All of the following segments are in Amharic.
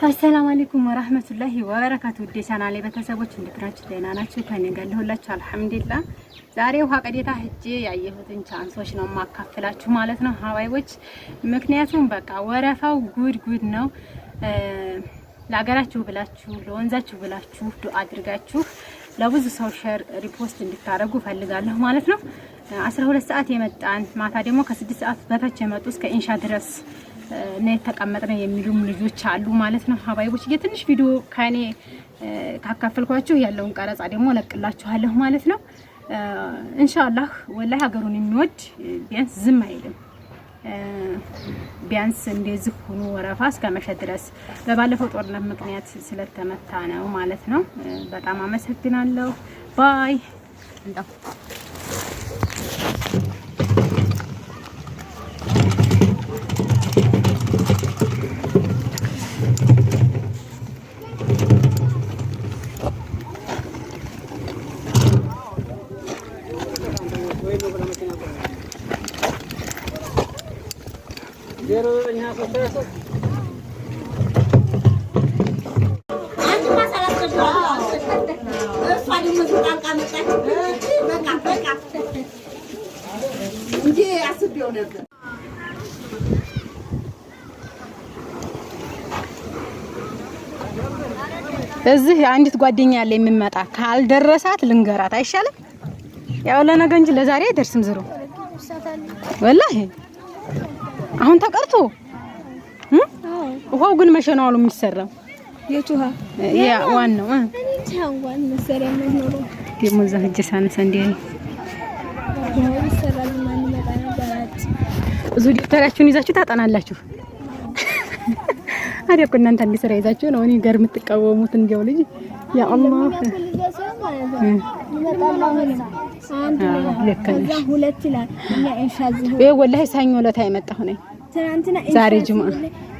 السلام عليكم ورحمة الله وبركاته ديسان علي بتسابوش ندرج دينا ناتشو كان يقال له لا الحمد لله زاري وهاقديتا هجي ያየሁትን ቻንሶች ነው ማካፈላችሁ ማለት ነው ሀዋይዎች ምክንያቱም በቃ ወረፋው ጉድ ነው ለሀገራችሁ ብላችሁ ለወንዛችሁ ብላችሁ ዱአ አድርጋችሁ ለብዙ ሰው ሼር ሪፖስት እንድታረጉ ፈልጋለሁ ማለት ነው 12 ሰዓት የመጣን ማታ ደግሞ ከ6 ሰዓት በታች የመጡ እስከ ኢንሻ ድረስ ነው ተቀመጥነው የሚሉም ልጆች አሉ ማለት ነው ሀባይቦች የትንሽ ቪዲዮ ካኔ ካካፈልኳችሁ ያለውን ቀረጻ ደግሞ ለቅላችኋለሁ ማለት ነው ኢንሻአላህ ወላሂ ሀገሩን የሚወድ ቢያንስ ዝም አይልም ቢያንስ እንደዚህ ሆኖ ወረፋ እስከመሸ ድረስ በባለፈው ጦርነት ምክንያት ስለተመታ ነው ማለት ነው በጣም አመሰግናለሁ ባይ እንደው እዚህ አንዲት ጓደኛ ያለ የሚመጣ ካልደረሳት ልንገራት አይሻልም ያው ለነገ እንጂ ለዛሬ አይደርስም ዝሩ ወላሂ አሁን ተቀርቶ ውሃው ግን መሸናው አሉ የሚሰራው የቱሃ ያ ዋናው ታንጓን መሰሪያ ነው ደሞ ዘህጀ ሳነሰ እንዴ ይሰራል ማን መጣ ነገራት እዙ ዲክተራችሁን ይዛችሁ ታጠናላችሁ አሪያ እናንተ እንዲሰራ ይዛችሁ ነው እኔ ጋር የምትቃወሙት እንደው ልጅ ያ አላህ ከዛ ሁለት ይላል እኛ ኢንሻአላህ ወይ ወላሂ ሳኞ ለታ የመጣሁ ነኝ ትናንትና ዛሬ ጁምአ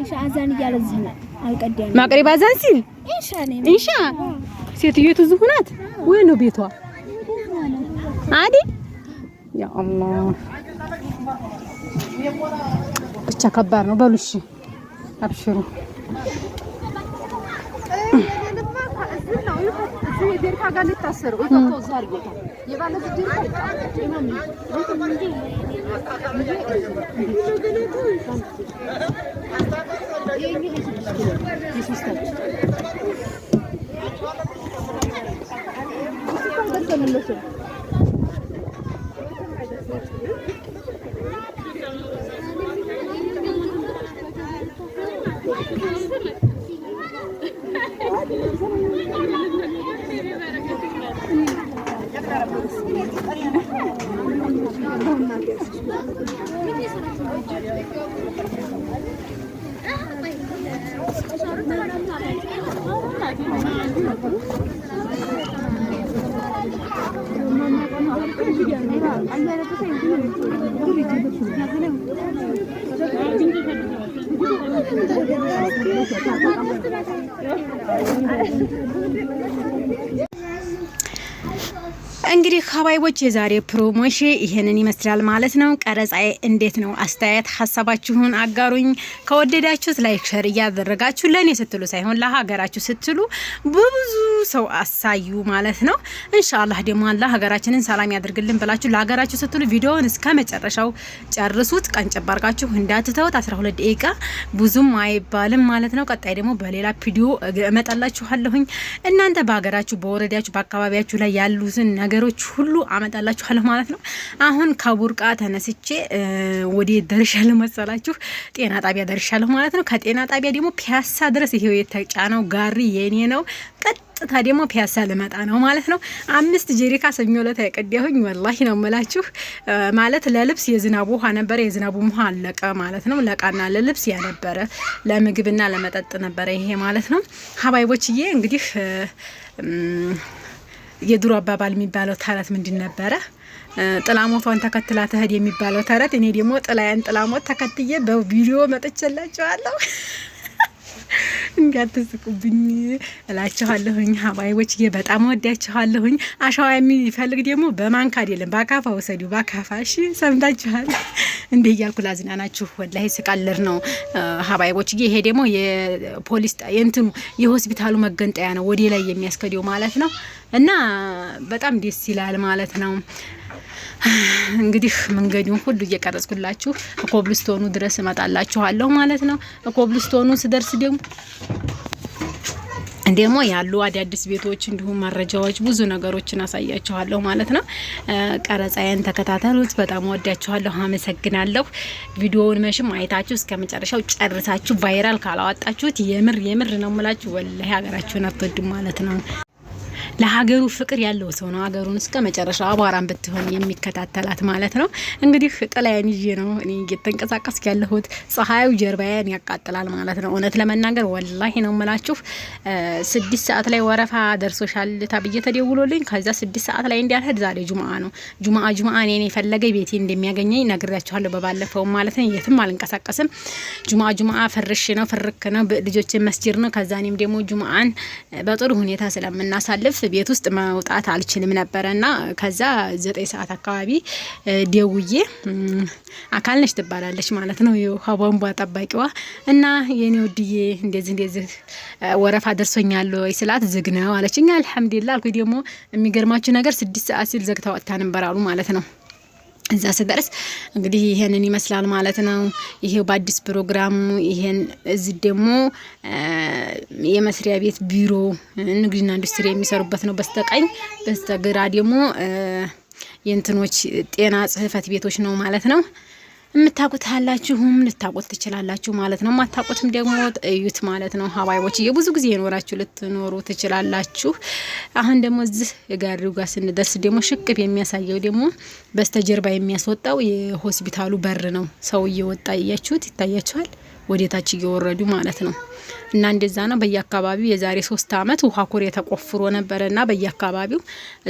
ኢንሻአላህ አዛን ይያለዝና አልቀደም ማቅሪብ አዛን ሲል ኢንሻ ሴትዮቱ ዝሁናት ወይ ነው ቤቷ አዲ ያ አላህ ብቻ ከባድ ነው በሉሽ አብሽሩ ዴርካ ጋር ልታሰሩ ወጥቶ ዛሬ ወጣ የባለ ዴርካ ኢማም እንግዲህ ሀባይቦች የዛሬ ፕሮሞሽን ይሄንን ይመስላል ማለት ነው ቀረጻዬ እንዴት ነው አስተያየት ሐሳባችሁን አጋሩኝ ከወደዳችሁት ላይክ ሼር ያደረጋችሁ ለኔ ስትሉ ሳይሆን ለሀገራችሁ ስትሉ ብዙ ሰው አሳዩ ማለት ነው ኢንሻአላህ ደግሞ አላህ ሀገራችንን ሰላም ያድርግልን ብላችሁ ለሀገራችሁ ስትሉ ቪዲዮውን እስከ መጨረሻው ጨርሱት ቀንጨባርጋችሁ እንዳትተውት 12 ደቂቃ ብዙም አይባልም ማለት ነው ቀጣይ ደግሞ በሌላ ቪዲዮ እመጣላችኋለሁኝ እናንተ በሀገራችሁ በወረዳችሁ በአካባቢያችሁ ላይ ያሉትን ነገሮች ሁሉ አመጣላችኋለሁ ማለት ነው አሁን ከቡርቃ ተነስቼ ወዲ ደርሻለሁ መሰላችሁ ጤና ጣቢያ ደርሻለሁ ማለት ነው ከጤና ጣቢያ ደግሞ ፒያሳ ድረስ ይሄው የተጫነው ጋሪ የኔ ነው ቀጥታ ደግሞ ፒያሳ ለመጣ ነው ማለት ነው 5 ጀሪካ ሰኞለታ ያቀዲያሁኝ ወላሂ ነው መላችሁ ማለት ለልብስ የዝናቡ ውሃ ነበር የዝናቡ ውሃ አለቀ ማለት ነው ለቃና ለልብስ ያነበረ ለምግብና ለመጠጥ ነበር ይሄ ማለት ነው ሀባይቦችዬ እንግዲህ የድሮ አባባል የሚባለው ተረት ምንድን ነበረ ጥላሞቷን ተከትላ ተሄድ የሚባለው ተረት እኔ ደግሞ ጥላያን ጥላሞት ተከትዬ በቪዲዮ መጥቼላችኋለሁ እንዲያትስቁብኝ እላችኋለሁኝ። ሀባይቦችዬ በጣም ወዳችኋለሁኝ። አሻዋ የሚፈልግ ደግሞ በማንካ አይደለም በአካፋ ወሰዱ፣ በአካፋ እሺ። ሰምታችኋል እንዴ እያልኩ ላዝናናችሁ። ወላሂ ስቃልር ነው ሀባይቦችዬ። ይሄ ደግሞ የፖሊስ የእንትኑ የሆስፒታሉ መገንጠያ ነው፣ ወደ ላይ የሚያስከደው ማለት ነው። እና በጣም ደስ ይላል ማለት ነው። እንግዲህ መንገዱን ሁሉ እየቀረጽኩላችሁ ኮብልስቶኑ ድረስ እመጣላችኋለሁ ማለት ነው። ኮብልስቶኑ ስደርስ ደግሞ ያሉ አዳዲስ ቤቶች እንዲሁም መረጃዎች ብዙ ነገሮችን አሳያችኋለሁ ማለት ነው። ቀረጻዬን ተከታተሉት። በጣም ወዳችኋለሁ። አመሰግናለሁ። ቪዲዮውን መሽም አይታችሁ እስከመጨረሻው ጨርሳችሁ ቫይራል ካላወጣችሁት የምር ነው የምላችሁ ወላሂ ሀገራችሁን አትወዱም ማለት ነው። ለሀገሩ ፍቅር ያለው ሰው ነው ሀገሩን እስከ መጨረሻው አቧራን ብትሆን የሚከታተላት ማለት ነው። እንግዲህ ጥላዬን ይዤ ነው እኔ እየተንቀሳቀስኩ ያለሁት። ፀሐዩ ጀርባዬን ያቃጥላል ማለት ነው። እውነት ለመናገር ወላሂ ነው የምላችሁ 6 ሰዓት ላይ ወረፋ ደርሶሻል ተብዬ ተደውሎልኝ ከዛ 6 ሰዓት ላይ እንዲያልሄድ ዛሬ ጁምአ ነው። ጁምአ እኔን የፈለገ ቤቴ እንደሚያገኘኝ ነግሬያችኋለሁ በባለፈው ማለት ነው። የትም አልንቀሳቀስም። ጁምአ ፍርክ ነው ልጆችን መስጂድ ነው። ከዛ እኔም ደግሞ ጁምአን በጥሩ ሁኔታ ስለምናሳልፍ ቤት ውስጥ መውጣት አልችልም ነበርና ከዛ 9 ሰዓት አካባቢ ደውዬ አካል ነሽ ትባላለች ማለት ነው የውሃ ቧንቧ ጠባቂዋ እና የኔ ወድዬ እንደዚህ ወረፋ ደርሶኛል ወይ ስላት ዝግ ነው አለችኝ። አልሐምዱሊላህ አልኩ። ደግሞ የሚገርማችሁ ነገር 6 ሰዓት ሲል ዘግታ ወጣ ነበር አሉ ማለት ነው። እዛ ስደርስ እንግዲህ ይሄንን ይመስላል ማለት ነው። ይሄው በአዲስ ፕሮግራሙ ይሄን እዚህ ደግሞ የመስሪያ ቤት ቢሮ ንግድና ኢንዱስትሪ የሚሰሩበት ነው። በስተቀኝ በስተግራ ደግሞ የእንትኖች ጤና ጽህፈት ቤቶች ነው ማለት ነው። የምታውቁት አላችሁም ልታውቁት ትችላላችሁ ማለት ነው። ማታውቁትም ደግሞ እዩት ማለት ነው። ሀባይቦች ብዙ ጊዜ የኖራችሁ ልትኖሩ ትችላላችሁ። አሁን ደግሞ እዚህ ጋሪው ጋር ስንደርስ ደግሞ ሽቅብ የሚያሳየው ደግሞ በስተጀርባ የሚያስወጣው የሆስፒታሉ በር ነው። ሰው እየወጣ እያችሁት ይታያችኋል፣ ወደታች እየወረዱ ማለት ነው። እና እንደዛ ነው። በየአካባቢው የዛሬ 3 አመት ውሃ ኩሬ ተቆፍሮ ነበርና በየአካባቢው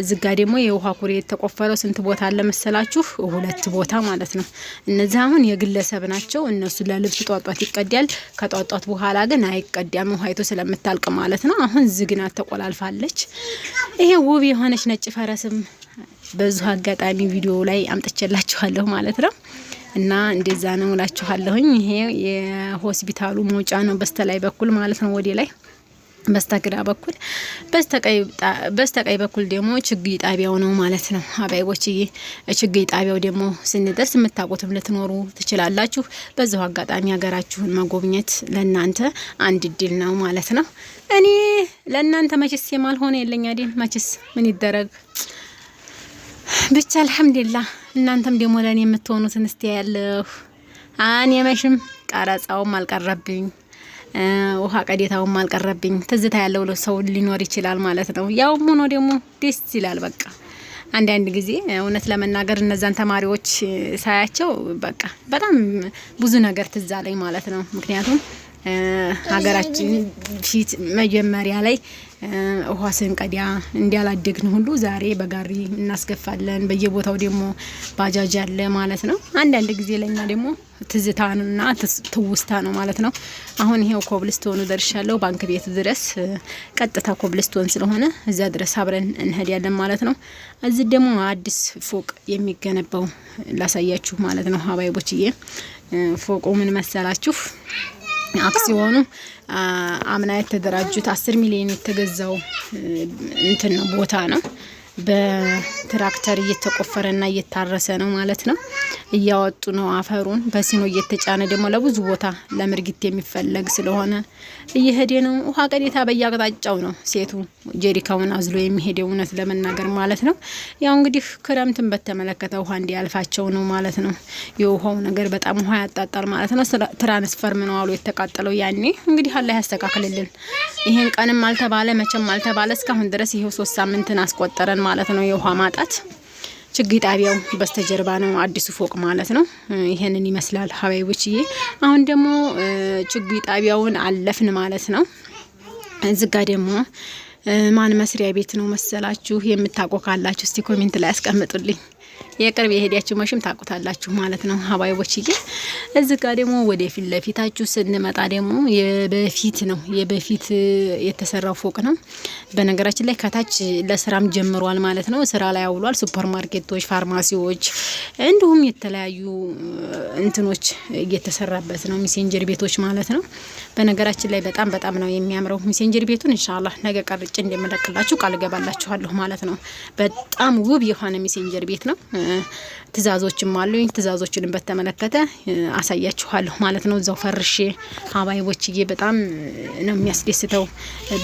እዚጋ ደግሞ የውሃ ኩሬ ተቆፈረው ስንት ቦታ አለ መሰላችሁ? 2 ቦታ ማለት ነው። እነዚህ አሁን የግለሰብ ናቸው። እነሱ ለልብስ ጧጧት ይቀዳል። ከጧጧት በኋላ ግን አይቀዳም ውሃይቶ ስለምታልቅ ማለት ነው። አሁን ዝግና ተቆላልፋለች። ይሄ ውብ የሆነች ነጭ ፈረስም በዙ አጋጣሚ ቪዲዮ ላይ አምጥቼላችኋለሁ ማለት ነው። እና እንደዛ ነው እላችኋለሁኝ። ይሄ የሆስፒታሉ መውጫ ነው በስተላይ በኩል ማለት ነው። ወዲ ላይ በስተግራ በኩል በስተቀኝ በኩል ደግሞ ችግኝ ጣቢያው ነው ማለት ነው። አባይቦችዬ ችግኝ ጣቢያው ደግሞ ስንደርስ የምታውቁትም ልትኖሩ ትችላላችሁ። በዛው አጋጣሚ ሀገራችሁን መጎብኘት ለእናንተ አንድ እድል ነው ማለት ነው። እኔ ለእናንተ መችስ የማልሆነ የለኝ አይደል? መችስ ምን ይደረግ ብቻ አልሐምዱሊላህ። እናንተም ደግሞ ለኔ የምትሆኑትን እስቲ ያለሁ አን የመሽም ቀረጻውም አልቀረብኝ ውሃ ቀዴታውም አልቀረብኝ። ትዝታ ያለው ሰው ሊኖር ይችላል ማለት ነው። ያው ሆኖ ደግሞ ደስ ይላል። በቃ አንዳንድ ጊዜ እውነት ለመናገር እነዛን ተማሪዎች ሳያቸው በቃ በጣም ብዙ ነገር ትዝ አለኝ ማለት ነው። ምክንያቱም ሀገራችን ፊት መጀመሪያ ላይ ውሃ ስንቀዳ እንዲያላደግን ሁሉ ዛሬ በጋሪ እናስገፋለን። በየቦታው ደግሞ ባጃጅ አለ ማለት ነው። አንዳንድ ጊዜ ለኛ ደግሞ ትዝታና ትውስታ ነው ማለት ነው። አሁን ይሄው ኮብልስቶኑ ደርሻለሁ። ባንክ ቤት ድረስ ቀጥታ ኮብልስቶን ስለሆነ እዛ ድረስ አብረን እንሄዳለን ማለት ነው። እዚህ ደግሞ አዲስ ፎቅ የሚገነባው ላሳያችሁ ማለት ነው። ሀባይቦችዬ ፎቁ ምን መሰላችሁ? አክሲዮኑ አምና የተደራጁት 10 ሚሊዮን የተገዛው እንትን ነው ቦታ ነው። በትራክተር እየተቆፈረና እየታረሰ ነው ማለት ነው። እያወጡ ነው አፈሩን በሲኖ እየተጫነ ደግሞ ለብዙ ቦታ ለምርግት የሚፈለግ ስለሆነ እየሄደ ነው። ውሃ ቀዴታ በየአቅጣጫው ነው ሴቱ ጀሪካውን አዝሎ የሚሄደው እውነት ለመናገር ማለት ነው። ያው እንግዲህ ክረምትን በተመለከተ ውሃ እንዲያልፋቸው ነው ማለት ነው። የውሃው ነገር በጣም ውሃ ያጣጣል ማለት ነው። ትራንስፈርም ነው አሉ የተቃጠለው ያኔ። እንግዲህ አላህ ያስተካክልልን። ይሄን ቀንም አልተባለ መቼም አልተባለ እስካሁን ድረስ ይሄው 3 ሳምንትን አስቆጠረን ማለት ነው። የውሃ ማጣት ችግኝ ጣቢያው በስተጀርባ ነው አዲሱ ፎቅ ማለት ነው። ይሄንን ይመስላል ሀባይቦችዬ። አሁን ደግሞ ችግኝ ጣቢያውን አለፍን ማለት ነው። እዚህ ጋር ደግሞ ማን መስሪያ ቤት ነው መሰላችሁ? የምታውቁ ካላችሁ እስቲ ኮሜንት ላይ አስቀምጡልኝ። የቅርብ የሄዳችሁ መሽም ታቁታላችሁ ማለት ነው ሀባይቦችዬ። እዚህ ጋር ደግሞ ወደ ፊት ለፊታችሁ ስንመጣ ደግሞ የበፊት የተሰራው ፎቅ ነው። በነገራችን ላይ ከታች ለስራም ጀምሯል ማለት ነው። ስራ ላይ አውሏል። ሱፐር ማርኬቶች፣ ፋርማሲዎች እንዲሁም የተለያዩ እንትኖች እየተሰራበት ነው። ሚሴንጀር ቤቶች ማለት ነው። በነገራችን ላይ በጣም ነው የሚያምረው ሚሴንጀር ቤቱን ኢንሻአላህ ነገ ቀርጬ እንደምለቅላችሁ ቃል ገባላችኋለሁ ማለት ነው። በጣም ውብ የሆነ ሚሴንጀር ቤት ነው። ትዛዞችም አሉኝ። ትዛዞችንም በተመለከተ አሳያችኋለሁ ማለት ነው። እዛው ፈርሼ ሀባይቦችዬ በጣም ነው የሚያስደስተው።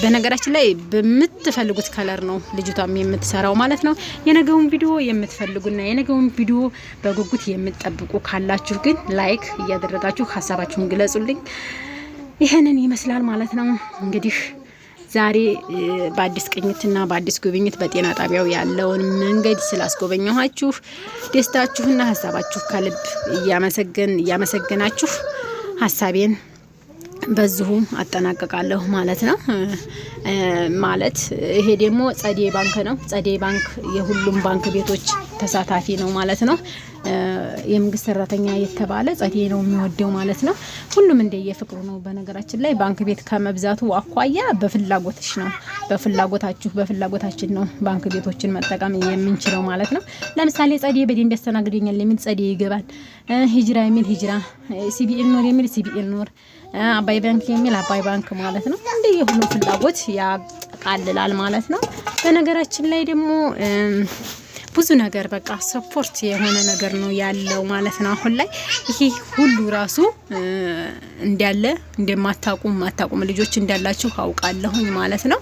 በነገራችን ላይ በምትፈልጉት ከለር ነው ልጅቷም የምትሰራው ማለት ነው። የነገውን ቪዲዮ የምትፈልጉና የነገውን ቪዲዮ በጉጉት የምትጠብቁ ካላችሁ ግን ላይክ እያደረጋችሁ ሀሳባችሁን ግለጹልኝ። ይሄንን ይመስላል ማለት ነው። እንግዲህ ዛሬ በአዲስ ቅኝትና በአዲስ ጉብኝት በጤና ጣቢያው ያለውን መንገድ ስላስጎበኘኋችሁ ደስታችሁና ሀሳባችሁ ከልብ እያመሰገናችሁ ሀሳቤን በዚሁ አጠናቀቃለሁ ማለት ነው። ማለት ይሄ ደግሞ ጸደይ ባንክ ነው። ጸደይ ባንክ የሁሉም ባንክ ቤቶች ተሳታፊ ነው ማለት ነው። የመንግስት ሰራተኛ የተባለ ጸደይ ነው የሚወደው ማለት ነው። ሁሉም እንደየፍቅሩ ነው። በነገራችን ላይ ባንክ ቤት ከመብዛቱ አኳያ በፍላጎትሽ ነው፣ በፍላጎታችን ነው ባንክ ቤቶችን መጠቀም የምንችለው ማለት ነው። ለምሳሌ ጸደይ በደንብ ያስተናግደኛል የሚል ጸደይ ይገባል። ሂጅራ የሚል ሂጅራ፣ ሲቢኤል ኖር የሚል ሲቢኤል ኖር፣ አባይ ባንክ የሚል አባይ ባንክ ማለት ነው። እንደየሁሉ ፍላጎት ያጠቃልላል ማለት ነው። በነገራችን ላይ ደግሞ ብዙ ነገር በቃ ሰፖርት የሆነ ነገር ነው ያለው ማለት ነው። አሁን ላይ ይሄ ሁሉ ራሱ እንዳለ እንደማታቁም ልጆች እንዳላችሁ አውቃለሁኝ ማለት ነው።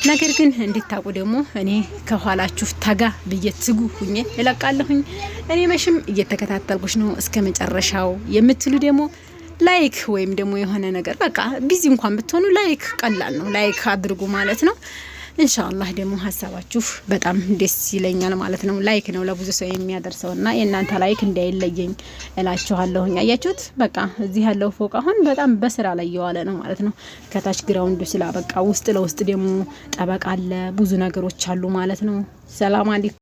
ነገር ግን እንድታቁ ደግሞ እኔ ከኋላችሁ ተጋ ትጉ ሁኜ እለቃለሁኝ። እኔ መሽም እየተከታተልኩሽ ነው እስከ መጨረሻው የምትሉ ደግሞ ላይክ ወይም ደግሞ የሆነ ነገር በቃ ቢዚ እንኳን ብትሆኑ ላይክ ቀላል ነው፣ ላይክ አድርጉ ማለት ነው። ኢንሻአላህ ደግሞ ሀሳባችሁ በጣም ደስ ይለኛል ማለት ነው። ላይክ ነው ለብዙ ሰው የሚያደርሰውና የእናንተ ላይክ እንዳይለየኝ እላችኋለሁ። አያችሁት? በቃ እዚህ ያለው ፎቅ አሁን በጣም በስራ ላይ የዋለ ነው ማለት ነው። ከታች ግራውንዱ ስላበቃ ውስጥ ለውስጥ ደግሞ ጠበቃ አለ፣ ብዙ ነገሮች አሉ ማለት ነው። ሰላም አለይኩም።